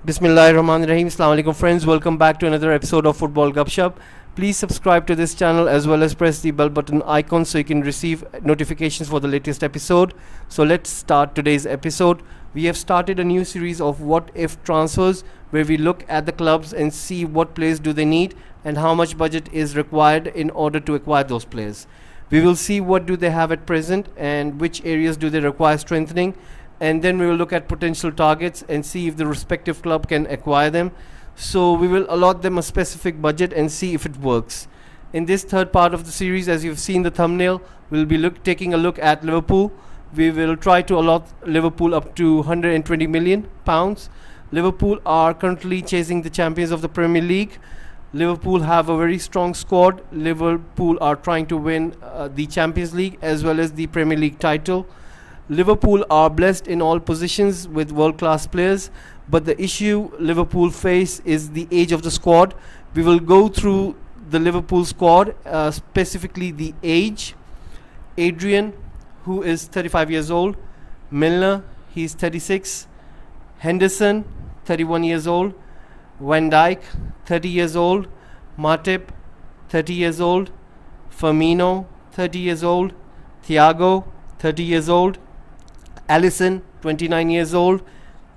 Bismillahirrahmanirrahim. Assalamu alaikum friends. Welcome back to another episode of Football Gupshup. Please subscribe to this channel as well as press the bell button icon so you can receive notifications for the latest episode. So let's start today's episode. We have started a new series of what if transfers where we look at the clubs and see what players do they need and how much budget is required in order to acquire those players. We will see what do they have at present and which areas do they require strengthening, and then we will look at potential targets and see if the respective club can acquire them. So we will allot them a specific budget and see if it works. In this third part of the series, as you've seen the thumbnail, we'll be taking a look at Liverpool. We will try to allot Liverpool up to 120 million pounds. Liverpool are currently chasing the champions of the Premier League. Liverpool have a very strong squad. Liverpool are trying to win the Champions League as well as the Premier League title. Liverpool are blessed in all positions with world-class players, but the issue Liverpool face is the age of the squad. We will go through the Liverpool squad, specifically the age. Adrian, who is 35 years old. Milner, he's 36. Henderson, 31 years old. Van Dijk, 30 years old. Matip, 30 years old. Firmino, 30 years old. Thiago, 30 years old. Alisson, 29 years old.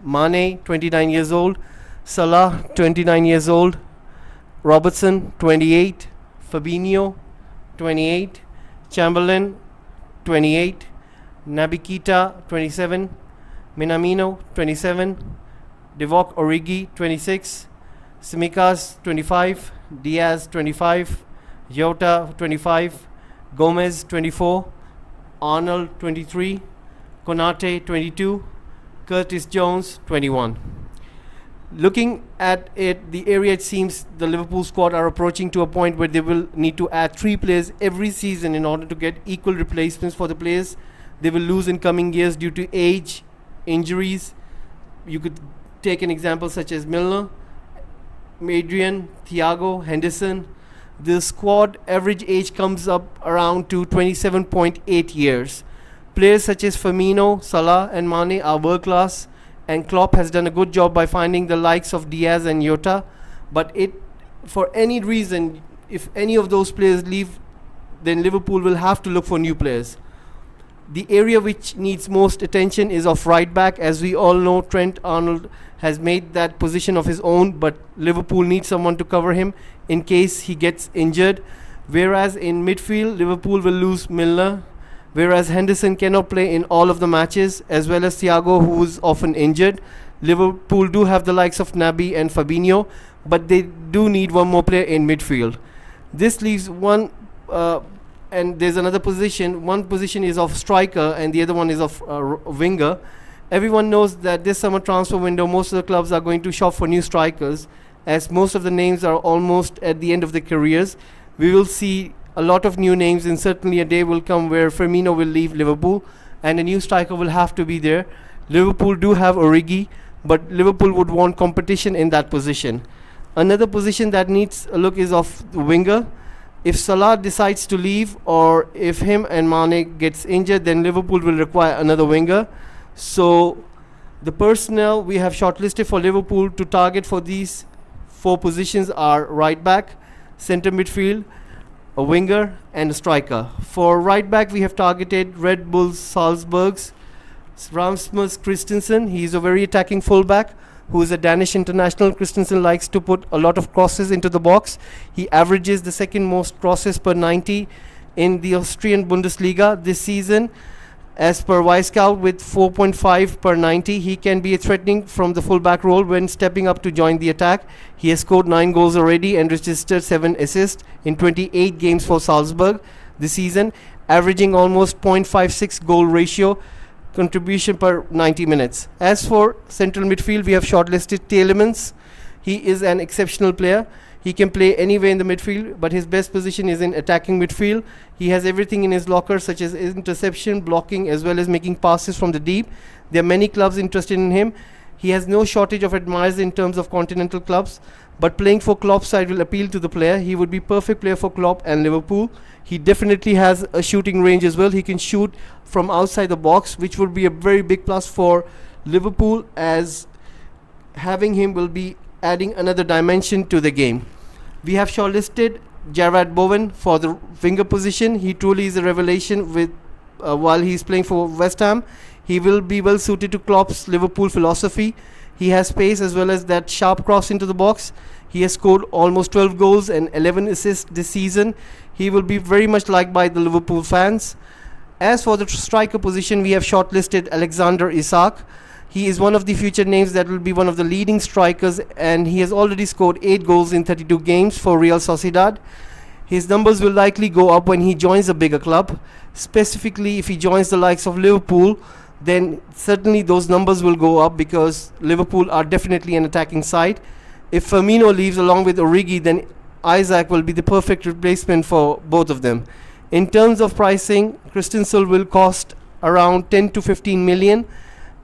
Mane, 29 years old. Salah, 29 years old. Robertson, 28. Fabinho, 28. Chamberlain, 28. Naby Keita, 27. Minamino, 27. Divock Origi, 26. Tsimikas, 25. Diaz, 25. Jota, 25. Gomez, 24. Arnold, 23. Konate, 22. Curtis Jones, 21. Looking at it, the area, it seems the Liverpool squad are approaching to a point where they will need to add 3 players every season in order to get equal replacements for the players they will lose in coming years due to age, injuries. You could take an example such as Milner, Adrian, Thiago, Henderson. The squad average age comes up around to 27.8 years. Players such as Firmino, Salah and Mane are world class, and Klopp has done a good job by finding the likes of Diaz and Jota. But for any reason, if any of those players leave, then Liverpool will have to look for new players. The area which needs most attention is of right back. As we all know, Trent Arnold has made that position of his own, but Liverpool needs someone to cover him in case he gets injured. Whereas in midfield, Liverpool will lose Milner, whereas Henderson cannot play in all of the matches, as well as Thiago, who is often injured. Liverpool do have the likes of Naby and Fabinho, but they do need one more player in midfield. This leaves one and there's another position. One position is of striker and the other one is of winger. Everyone knows that this summer transfer window, most of the clubs are going to shop for new strikers, as most of the names are almost at the end of their careers. We will see a lot of new names, and certainly a day will come where Firmino will leave Liverpool and a new striker will have to be there. Liverpool do have Origi, but Liverpool would want competition in that position. Another position that needs a look is of the winger. If Salah decides to leave, or if him and Mane gets injured, then Liverpool will require another winger. So the personnel we have shortlisted for Liverpool to target for these 4 positions are right back, centre midfield, a winger and a striker. For right back, we have targeted Red Bull Salzburg's Rasmus Christensen. He is a very attacking fullback who is a Danish international. Christensen likes to put a lot of crosses into the box. He averages the second most crosses per 90 in the Austrian Bundesliga this season. As per Wisecout, with 4.5 per 90, he can be threatening from the fullback role when stepping up to join the attack. He has scored 9 goals already and registered 7 assists in 28 games for Salzburg this season, averaging almost 0.56 goal ratio contribution per 90 minutes. As for central midfield, we have shortlisted Tielemans. He is an exceptional player. He can play anywhere in the midfield, but his best position is in attacking midfield. He has everything in his locker, such as interception, blocking, as well as making passes from the deep. There are many clubs interested in him. He has no shortage of admirers in terms of continental clubs, but playing for Klopp's side will appeal to the player. He would be perfect player for Klopp and Liverpool. He definitely has a shooting range as well. He can shoot from outside the box, which would be a very big plus for Liverpool, as having him will be adding another dimension to the game. We have shortlisted Jarrad Bowen for the winger position. He truly is a revelation with while he's playing for West Ham. He will be well suited to Klopp's Liverpool philosophy. He has pace as well as that sharp cross into the box. He has scored almost 12 goals and 11 assists this season. He will be very much liked by the Liverpool fans. As for the striker position, we have shortlisted Alexander Isak. He is one of the future names that will be one of the leading strikers, and he has already scored 8 goals in 32 games for Real Sociedad. His numbers will likely go up when he joins a bigger club. Specifically, if he joins the likes of Liverpool, then certainly those numbers will go up because Liverpool are definitely an attacking side. If Firmino leaves along with Origi, then Isak will be the perfect replacement for both of them. In terms of pricing, Christensen will cost around 10 to 15 million.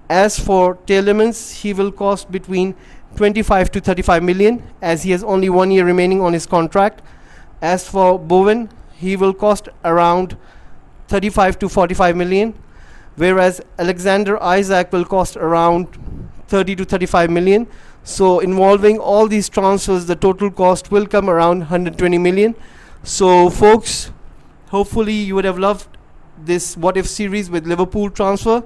As for Tielemans, he will cost between 25 to 35 million as he has only 1 year remaining on his contract. As for Bowen, he will cost around 35 to 45 million, whereas Alexander Isak will cost around 30 to 35 million. So involving all these transfers, the total cost will come around 120 million. So folks, hopefully you would have loved this What If series with Liverpool transfer.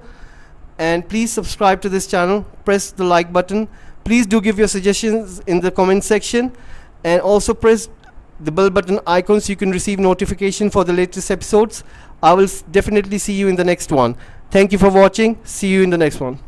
And please subscribe to this channel, press the like button. Please do give your suggestions in the comment section, and also press the bell button icon so you can receive notification for the latest episodes. I will definitely see you in the next one. Thank you for watching. See you in the next one.